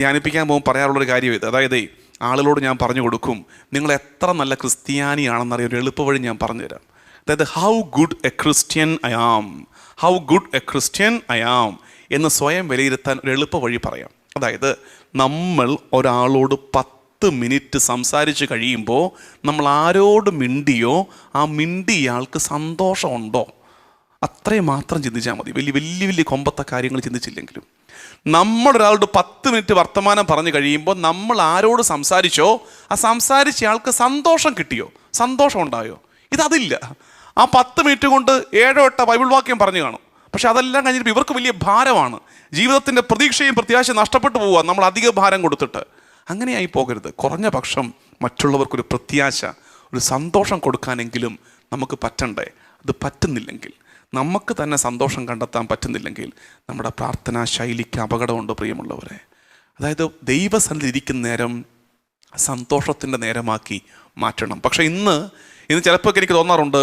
ധ്യാനിപ്പിക്കാൻ പോകുമ്പോൾ പറയാറുള്ളൊരു കാര്യം ഇത്. അതായത് ആളുകളോട് ഞാൻ പറഞ്ഞു കൊടുക്കും, നിങ്ങൾ എത്ര നല്ല ക്രിസ്ത്യാനിയാണെന്നറിയാം ഒരു എളുപ്പവഴി ഞാൻ പറഞ്ഞുതരാം. അതായത് how good a Christian I am, how good a Christian I am എന്ന് സ്വയം വിലയിരുത്താൻ ഒരു എളുപ്പവഴി പറയാം. അതായത് നമ്മൾ ഒരാളോട് 10 മിനിറ്റ് സംസാരിച്ച് കഴിയുമ്പോൾ നമ്മൾ ആരോട് മിണ്ടിയോ ആ മിണ്ടിയാൾക്ക് സന്തോഷമുണ്ടോ, അത്രയും മാത്രം ചിന്തിച്ചാൽ മതി. വലിയ വലിയ വലിയ കൊമ്പത്തെ കാര്യങ്ങൾ ചിന്തിച്ചില്ലെങ്കിലും നമ്മളൊരാളോട് 10 മിനിറ്റ് വർത്തമാനം പറഞ്ഞു കഴിയുമ്പോൾ നമ്മൾ ആരോട് സംസാരിച്ചോ ആ സംസാരിച്ച ആൾക്ക് സന്തോഷം കിട്ടിയോ, സന്തോഷം ഉണ്ടായോ? ഇതതില്ല. ആ 10 മിനിറ്റ് കൊണ്ട് 7-8 ബൈബിൾ വാക്യം പറഞ്ഞു കാണും. പക്ഷെ അതെല്ലാം കഴിഞ്ഞിട്ട് ഇവർക്ക് വലിയ ഭാരമാണ്. ജീവിതത്തിൻ്റെ പ്രതീക്ഷയും പ്രത്യാശയും നഷ്ടപ്പെട്ടു പോവുക നമ്മൾ അധിക ഭാരം കൊടുത്തിട്ട്. അങ്ങനെയായി പോകരുത്. കുറഞ്ഞ പക്ഷം മറ്റുള്ളവർക്കൊരു പ്രത്യാശ, ഒരു സന്തോഷം കൊടുക്കാനെങ്കിലും നമുക്ക് പറ്റണ്ടേ? അത് പറ്റുന്നില്ലെങ്കിൽ, നമുക്ക് തന്നെ സന്തോഷം കണ്ടെത്താൻ പറ്റുന്നില്ലെങ്കിൽ നമ്മുടെ പ്രാർത്ഥനാ ശൈലിക്ക് അപകടമുണ്ട് പ്രിയമുള്ളവരെ. അതായത് ദൈവസന്നിധി ഇരിക്കുന്ന നേരം സന്തോഷത്തിൻ്റെ നേരമാക്കി മാറ്റണം. പക്ഷേ ഇന്ന് ചിലപ്പോൾ എനിക്ക് തോന്നാറുണ്ട്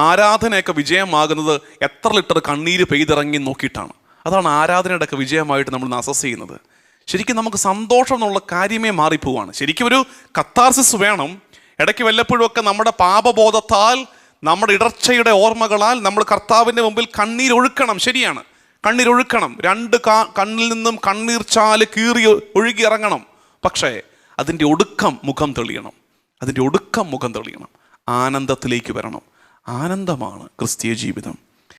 ആരാധനയൊക്കെ വിജയമാകുന്നത് എത്ര ലിറ്റർ കണ്ണീര് പെയ്തിറങ്ങി നോക്കിയിട്ടാണ്. അതാണ് ആരാധനയുടെയൊക്കെ വിജയമായിട്ട് നമ്മൾ അസസ് ചെയ്യുന്നത്. ശരിക്കും നമുക്ക് സന്തോഷം എന്നുള്ള കാര്യമേ മാറിപ്പോവാണ്. ശരിക്കും ഒരു കത്താർസിസ് വേണം. ഇടയ്ക്ക് വല്ലപ്പോഴും ഒക്കെ നമ്മുടെ പാപബോധത്താൽ, നമ്മുടെ ഇടർച്ചയുടെ ഓർമ്മകളാൽ നമ്മൾ കർത്താവിൻ്റെ മുമ്പിൽ കണ്ണീരൊഴുക്കണം. ശരിയാണ്, കണ്ണീരൊഴുക്കണം. 2 കണ്ണിൽ നിന്നും കണ്ണീർ ചാല് കീറി ഒഴുകി ഇറങ്ങണം. പക്ഷേ അതിൻ്റെ ഒടുക്കം മുഖം തെളിയണം. അതിൻ്റെ ഒടുക്കം മുഖം തെളിയണം. ആനന്ദത്തിലേക്ക് വരണം. ആനന്ദമാണ് ക്രിസ്തീയ ജീവിതം.